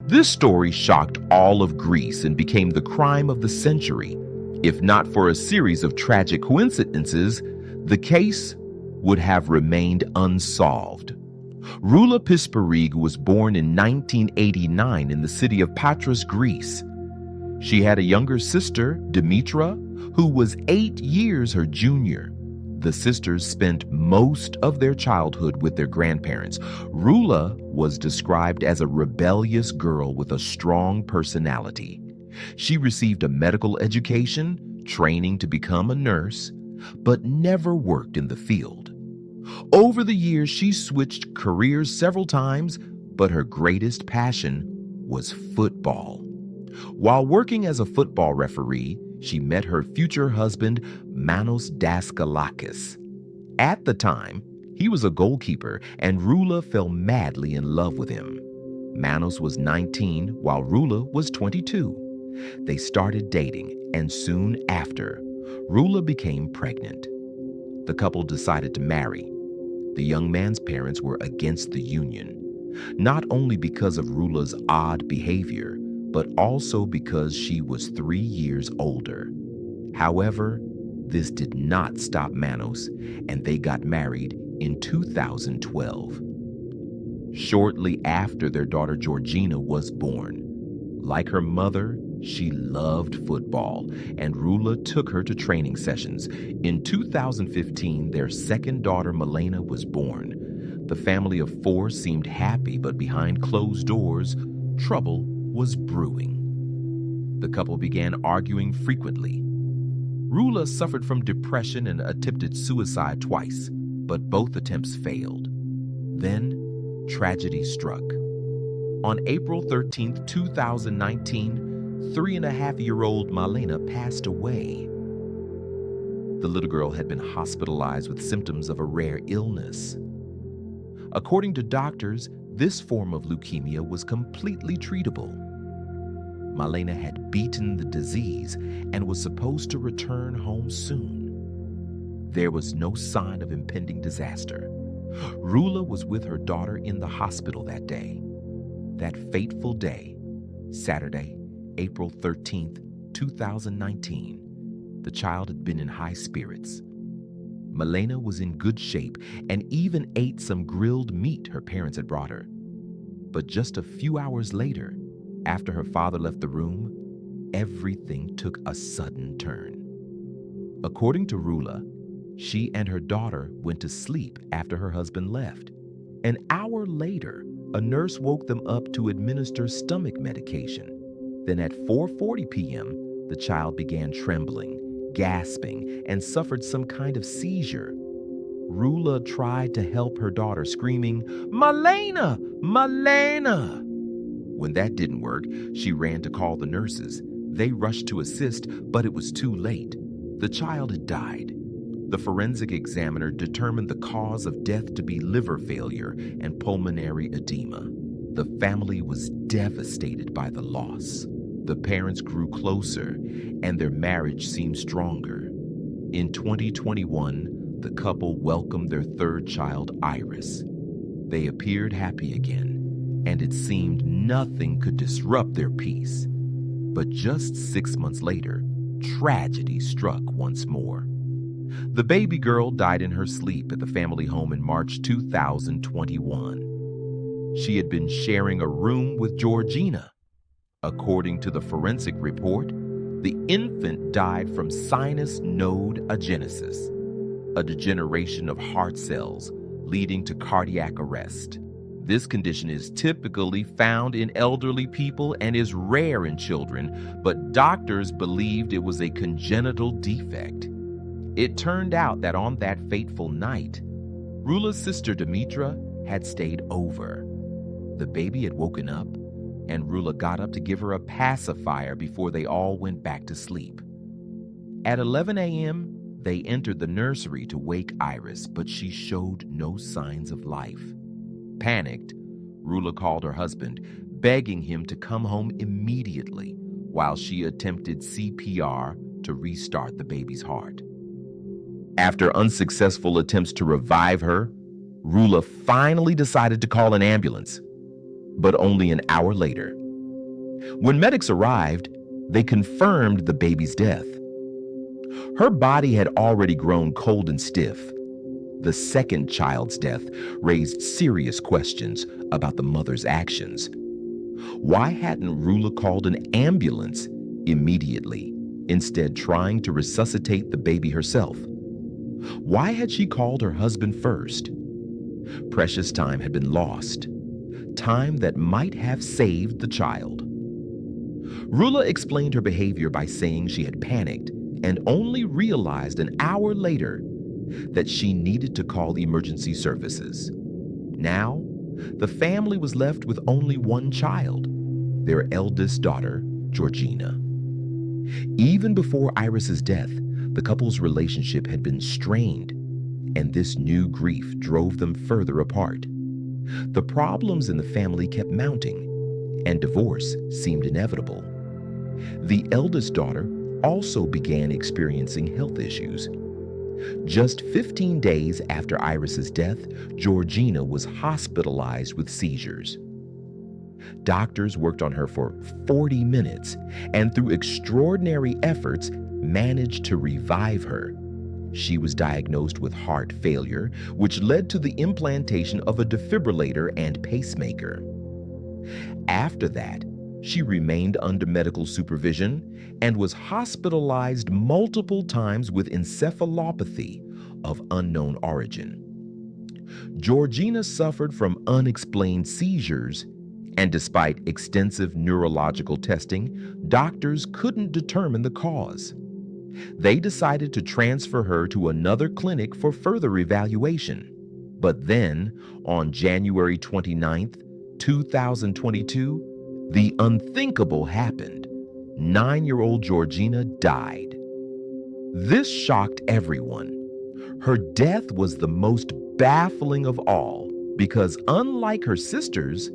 This story shocked all of Greece and became the crime of the century. If not for a series of tragic coincidences, the case would have remained unsolved. Roula Pispirigou was born in 1989 in the city of Patras, Greece. She had a younger sister, Dimitra, who was 8 years her junior. The sisters spent most of their childhood with their grandparents. Roula was described as a rebellious girl with a strong personality. She received a medical education, training to become a nurse, but never worked in the field. Over the years, she switched careers several times, but her greatest passion was football. While working as a football referee, she met her future husband, Manos Daskalakis. At the time, he was a goalkeeper, and Roula fell madly in love with him. Manos was 19, while Roula was 22. They started dating, and soon after, Roula became pregnant. The couple decided to marry. The young man's parents were against the union, not only because of Roula's odd behavior, but also because she was 3 years older. However, this did not stop Manos, and they got married in 2012. Shortly after, their daughter Georgina was born. Like her mother, she loved football, and Roula took her to training sessions. In 2015, their second daughter, Milena, was born. The family of 4 seemed happy, but behind closed doors, trouble was brewing. The couple began arguing frequently. Roula suffered from depression and attempted suicide twice, but both attempts failed. Then, tragedy struck. On April 13, 2019, 3.5-year-old Milena passed away. The little girl had been hospitalized with symptoms of a rare illness. According to doctors, this form of leukemia was completely treatable. Milena had beaten the disease and was supposed to return home soon. There was no sign of impending disaster. Roula was with her daughter in the hospital that day. That fateful day, Saturday, April 13th, 2019, the child had been in high spirits. Milena was in good shape and even ate some grilled meat her parents had brought her. But just a few hours later, after her father left the room, everything took a sudden turn. According to Roula, she and her daughter went to sleep after her husband left. An hour later, a nurse woke them up to administer stomach medication. Then at 4:40 p.m., the child began trembling, gasping, and suffered some kind of seizure. Roula tried to help her daughter, screaming, "Milena! Milena!" When that didn't work, she ran to call the nurses. They rushed to assist, but it was too late. The child had died. The forensic examiner determined the cause of death to be liver failure and pulmonary edema. The family was devastated by the loss. The parents grew closer, and their marriage seemed stronger. In 2021, the couple welcomed their third child, Iris. They appeared happy again, and it seemed nothing could disrupt their peace. But just 6 months later, tragedy struck once more. The baby girl died in her sleep at the family home in March 2021. She had been sharing a room with Georgina. According to the forensic report, the infant died from sinus node agenesis, a degeneration of heart cells leading to cardiac arrest. This condition is typically found in elderly people and is rare in children, but doctors believed it was a congenital defect. It turned out that on that fateful night, Roula's sister Dimitra had stayed over. The baby had woken up, and Roula got up to give her a pacifier before they all went back to sleep. At 11 a.m., they entered the nursery to wake Iris, but she showed no signs of life. Panicked, Roula called her husband, begging him to come home immediately while she attempted CPR to restart the baby's heart. After unsuccessful attempts to revive her, Roula finally decided to call an ambulance. But only an hour later, When medics arrived, they confirmed the baby's death. Her body had already grown cold and stiff. The second child's death raised serious questions about the mother's actions. Why hadn't Roula called an ambulance immediately, instead trying to resuscitate the baby herself? Why had she called her husband first? Precious time had been lost, time that might have saved the child. Roula explained her behavior by saying she had panicked and only realized an hour later that she needed to call emergency services. Now, the family was left with only one child, their eldest daughter, Georgina. Even before Iris's death, the couple's relationship had been strained, and this new grief drove them further apart. The problems in the family kept mounting, and divorce seemed inevitable. The eldest daughter also began experiencing health issues. Just 15 days after Iris's death, Georgina was hospitalized with seizures. Doctors worked on her for 40 minutes and through extraordinary efforts managed to revive her. She was diagnosed with heart failure, which led to the implantation of a defibrillator and pacemaker. After that, she remained under medical supervision and was hospitalized multiple times with encephalopathy of unknown origin. Georgina suffered from unexplained seizures, and despite extensive neurological testing, doctors couldn't determine the cause. They decided to transfer her to another clinic for further evaluation. But then, on January 29th, 2022, the unthinkable happened. 9-year-old Georgina died. This shocked everyone. Her death was the most baffling of all because, unlike her sisters,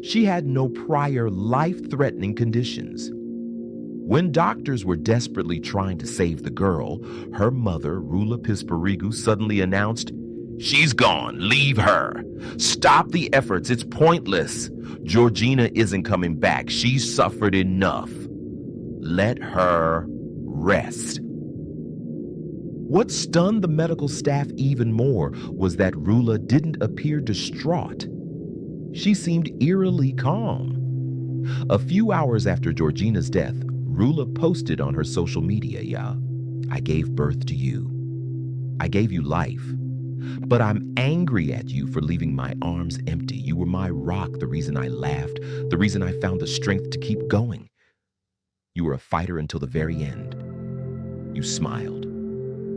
she had no prior life-threatening conditions. When doctors were desperately trying to save the girl, her mother, Roula Pispirigou, suddenly announced, "She's gone. Leave her. Stop the efforts. It's pointless. Georgina isn't coming back. She's suffered enough. Let her rest." What stunned the medical staff even more was that Roula didn't appear distraught. She seemed eerily calm. A few hours after Georgina's death, Roula posted on her social media, "I gave birth to you. I gave you life. But I'm angry at you for leaving my arms empty. You were my rock, the reason I laughed, the reason I found the strength to keep going. You were a fighter until the very end. You smiled.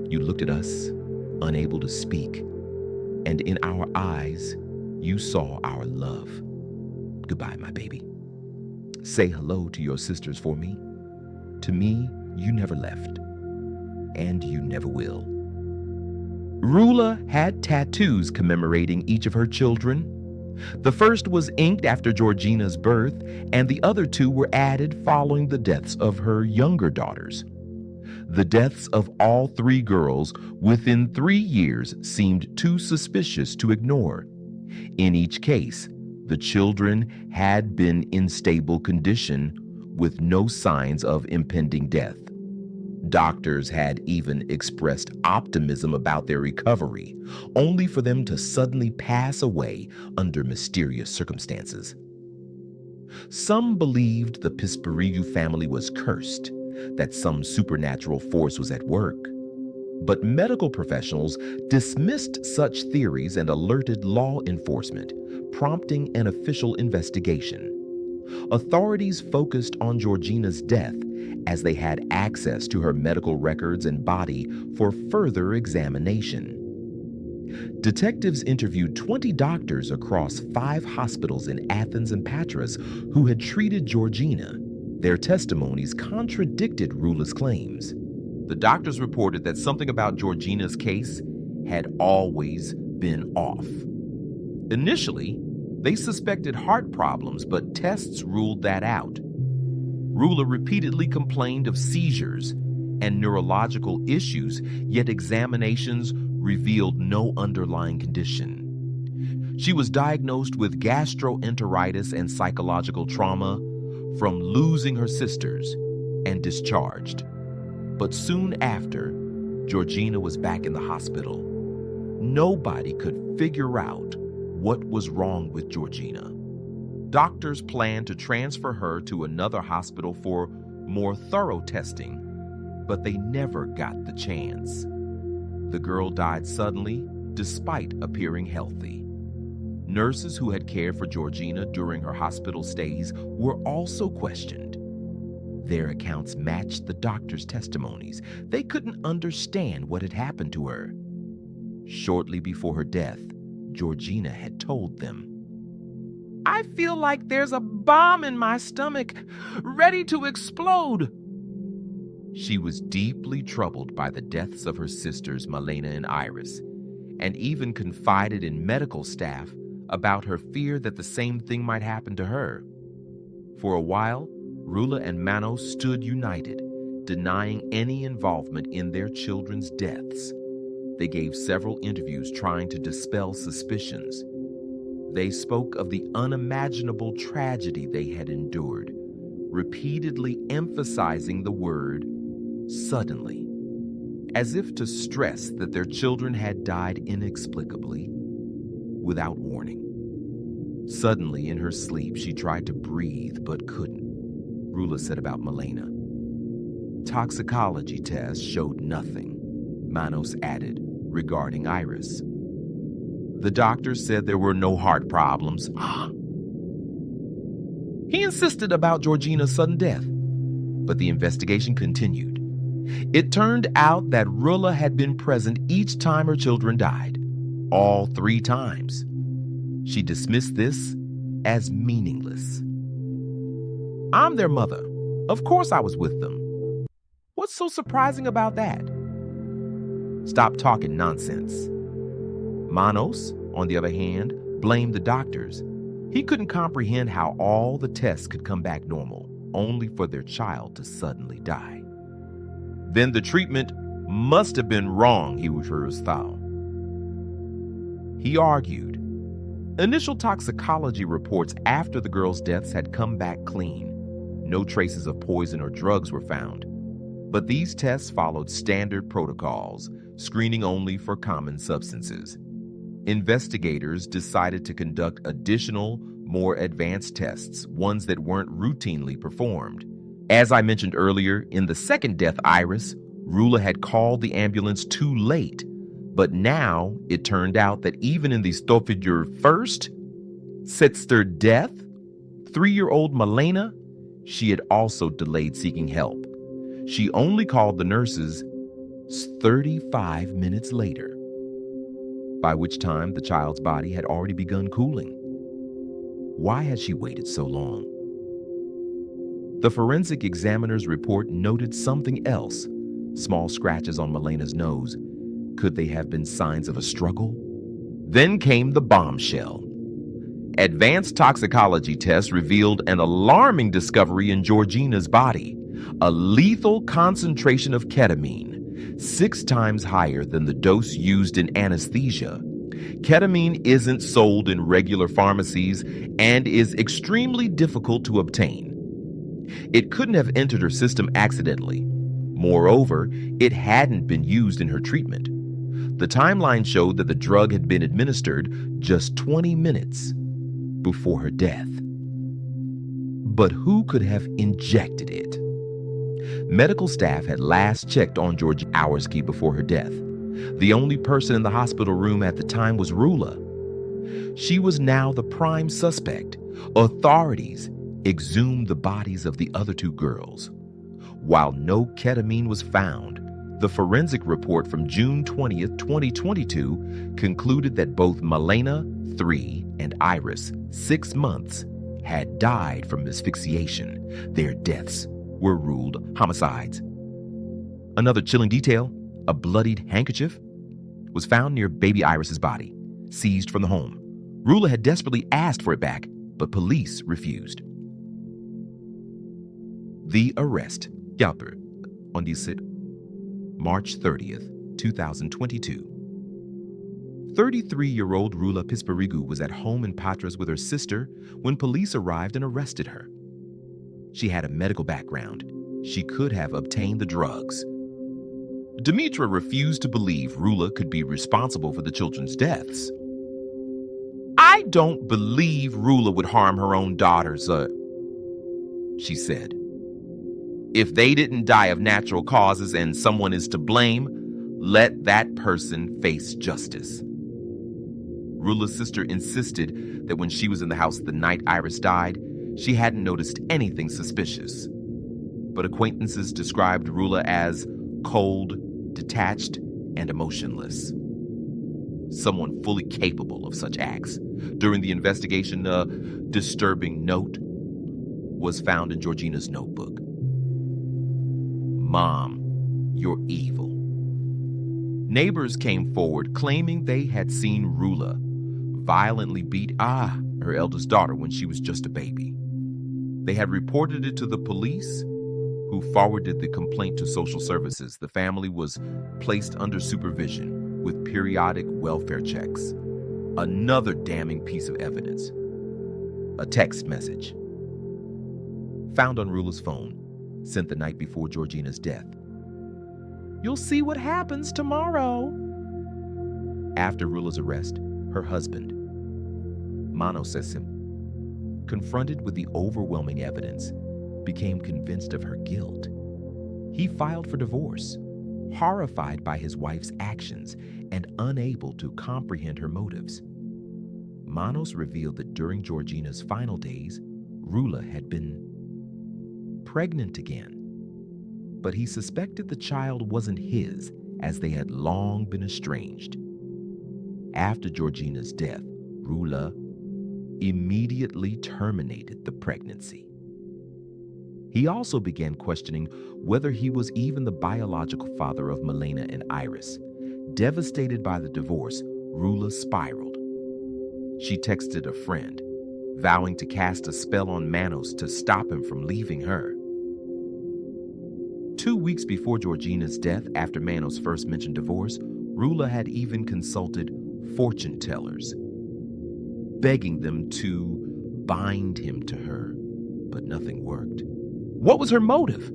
You looked at us, unable to speak. And in our eyes, you saw our love. Goodbye, my baby. Say hello to your sisters for me. To me, you never left. And you never will." Roula had tattoos commemorating each of her children. The first was inked after Georgina's birth, and the other two were added following the deaths of her younger daughters. The deaths of all 3 girls within 3 years seemed too suspicious to ignore. In each case, the children had been in stable condition with no signs of impending death. Doctors had even expressed optimism about their recovery, only for them to suddenly pass away under mysterious circumstances. Some believed the Pispirigou family was cursed, that some supernatural force was at work. But medical professionals dismissed such theories and alerted law enforcement, prompting an official investigation. Authorities focused on Georgina's death as they had access to her medical records and body for further examination. Detectives interviewed 20 doctors across 5 hospitals in Athens and Patras who had treated Georgina. Their testimonies contradicted Roula's claims. The doctors reported that something about Georgina's case had always been off. Initially, they suspected heart problems, but tests ruled that out. Roula repeatedly complained of seizures and neurological issues, yet examinations revealed no underlying condition. She was diagnosed with gastroenteritis and psychological trauma, from losing her sisters and discharged. But soon after, Georgina was back in the hospital. Nobody could figure out what was wrong with Georgina. Doctors planned to transfer her to another hospital for more thorough testing, but they never got the chance. The girl died suddenly, despite appearing healthy. Nurses who had cared for Georgina during her hospital stays were also questioned. Their accounts matched the doctor's testimonies. They couldn't understand what had happened to her. Shortly before her death, Georgina had told them, "I feel like there's a bomb in my stomach, ready to explode." She was deeply troubled by the deaths of her sisters, Malena and Iris, and even confided in medical staff about her fear that the same thing might happen to her. For a while, Roula and Manos stood united, denying any involvement in their children's deaths. They gave several interviews trying to dispel suspicions. They spoke of the unimaginable tragedy they had endured, repeatedly emphasizing the word suddenly, as if to stress that their children had died inexplicably, without warning. Suddenly, in her sleep, she tried to breathe but couldn't, Roula said about Malena. Toxicology tests showed nothing, Manos added, regarding Iris. The doctor said there were no heart problems. He insisted about Georgina's sudden death, but the investigation continued. It turned out that Roula had been present each time her children died, all 3 times. She dismissed this as meaningless. "I'm their mother. Of course I was with them. What's so surprising about that?" "Stop talking nonsense." Manos, on the other hand, blamed the doctors. He couldn't comprehend how all the tests could come back normal, only for their child to suddenly die. Then the treatment must have been wrong, he was thought. He argued. Initial toxicology reports after the girls' deaths had come back clean. No traces of poison or drugs were found. But these tests followed standard protocols, screening only for common substances. Investigators decided to conduct additional, more advanced tests, ones that weren't routinely performed. As I mentioned earlier, in the second death, Iris, Roula had called the ambulance too late. But now it turned out that even in the Stoffiger first sister death, 3-year-old Malena, she had also delayed seeking help. She only called the nurses 35 minutes later, by which time the child's body had already begun cooling. Why had she waited so long? The forensic examiner's report noted something else. Small scratches on Malena's nose. Could they have been signs of a struggle? Then came the bombshell. Advanced toxicology tests revealed an alarming discovery in Georgina's body, a lethal concentration of ketamine, 6 times higher than the dose used in anesthesia. Ketamine isn't sold in regular pharmacies and is extremely difficult to obtain. It couldn't have entered her system accidentally. Moreover, it hadn't been used in her treatment. The timeline showed that the drug had been administered just 20 minutes before her death. But who could have injected it? Medical staff had last checked on Georgina hours before her death. The only person in the hospital room at the time was Roula. She was now the prime suspect. Authorities exhumed the bodies of the other 2 girls. While no ketamine was found, the forensic report from June 20th, 2022 concluded that both Malena, 3, and Iris, 6 months, had died from asphyxiation. Their deaths were ruled homicides. Another chilling detail, a bloodied handkerchief, was found near baby Iris's body, seized from the home. Roula had desperately asked for it back, but police refused. The arrest. Hjälper. On diset. March 30th, 2022. 33-year-old Roula Pispirigou was at home in Patras with her sister when police arrived and arrested her. She had a medical background. She could have obtained the drugs. Demetra refused to believe Roula could be responsible for the children's deaths. "I don't believe Roula would harm her own daughters, she said. "If they didn't die of natural causes and someone is to blame, let that person face justice." Roula's sister insisted that when she was in the house the night Iris died, she hadn't noticed anything suspicious. But acquaintances described Roula as cold, detached, and emotionless. Someone fully capable of such acts. During the investigation, a disturbing note was found in Georgina's notebook. "Mom, you're evil." Neighbors came forward claiming they had seen Roula violently beat her eldest daughter when she was just a baby. They had reported it to the police, who forwarded the complaint to social services. The family was placed under supervision with periodic welfare checks. Another damning piece of evidence. A text message found on Roula's phone, sent the night before Georgina's death. "You'll see what happens tomorrow." After Roula's arrest, her husband, Manos Sesim, confronted with the overwhelming evidence, became convinced of her guilt. He filed for divorce, horrified by his wife's actions and unable to comprehend her motives. Manos revealed that during Georgina's final days, Roula had been pregnant again. But he suspected the child wasn't his, as they had long been estranged. After Georgina's death, Roula immediately terminated the pregnancy. He also began questioning whether he was even the biological father of Milena and Iris. Devastated by the divorce, Roula spiraled. She texted a friend, vowing to cast a spell on Manos to stop him from leaving her. 2 weeks before Georgina's death, after Manos first mentioned divorce, Roula had even consulted fortune tellers, begging them to bind him to her, but nothing worked. What was her motive?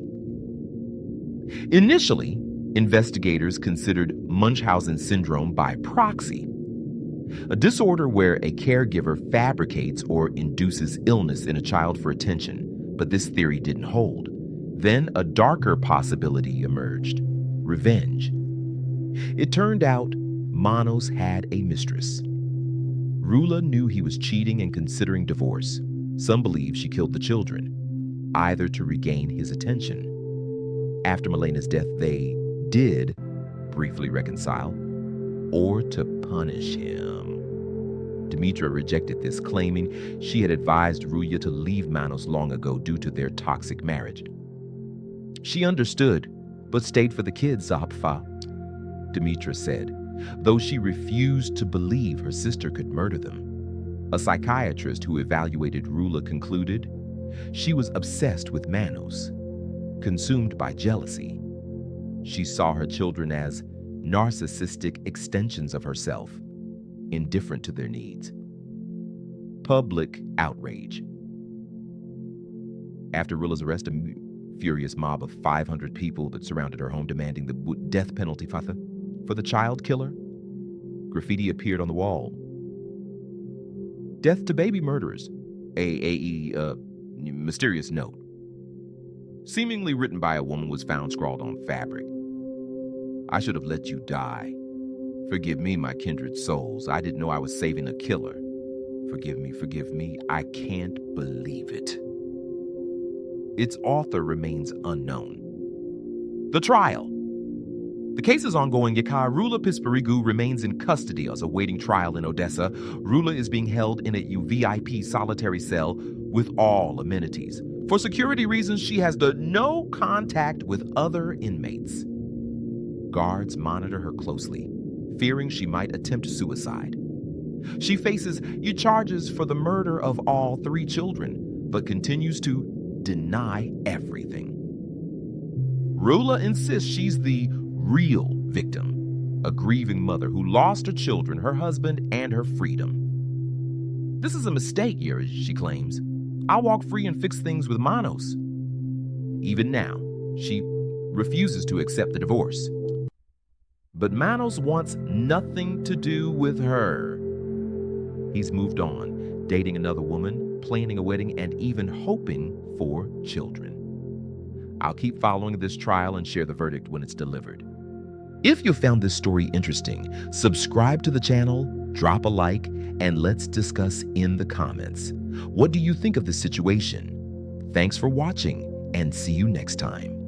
Initially, investigators considered Munchausen syndrome by proxy, a disorder where a caregiver fabricates or induces illness in a child for attention, but this theory didn't hold. Then a darker possibility emerged: revenge. It turned out Manos had a mistress. Roula knew he was cheating and considering divorce. Some believe she killed the children, either to regain his attention. After Milena's death, they did briefly reconcile, or to punish him. Demetra rejected this, claiming she had advised Roula to leave Manos long ago due to their toxic marriage. She understood, but stayed for the kids, Zahapfa, Demetra said, though she refused to believe her sister could murder them. A psychiatrist who evaluated Roula concluded she was obsessed with Manos, consumed by jealousy. She saw her children as narcissistic extensions of herself, indifferent to their needs. Public outrage. After Roula's arrest, a furious mob of 500 people that surrounded her home demanding the death penalty for the child killer. Graffiti appeared on the wall. "Death to baby murderers," a mysterious note, seemingly written by a woman, was found scrawled on fabric. "I should have let you die. Forgive me, my kindred souls. I didn't know I was saving a killer. Forgive me. I can't believe it." Its author remains unknown. The trial. The case is ongoing. Yaka Roula Pispirigou remains in custody as awaiting trial in Odessa. Roula is being held in a VIP solitary cell with all amenities. For security reasons, she has no contact with other inmates. Guards monitor her closely, fearing she might attempt suicide. She faces charges for the murder of all 3 children, but continues to deny everything. Roula insists she's the real victim, a grieving mother who lost her children, her husband, and her freedom. "This is a mistake," she claims. "I'll walk free and fix things with Manos." Even now, she refuses to accept the divorce. But Manos wants nothing to do with her. He's moved on, dating another woman, planning a wedding, and even hoping for children. I'll keep following this trial and share the verdict when it's delivered. If you found this story interesting, subscribe to the channel, drop a like, and let's discuss in the comments. What do you think of this situation? Thanks for watching, and see you next time.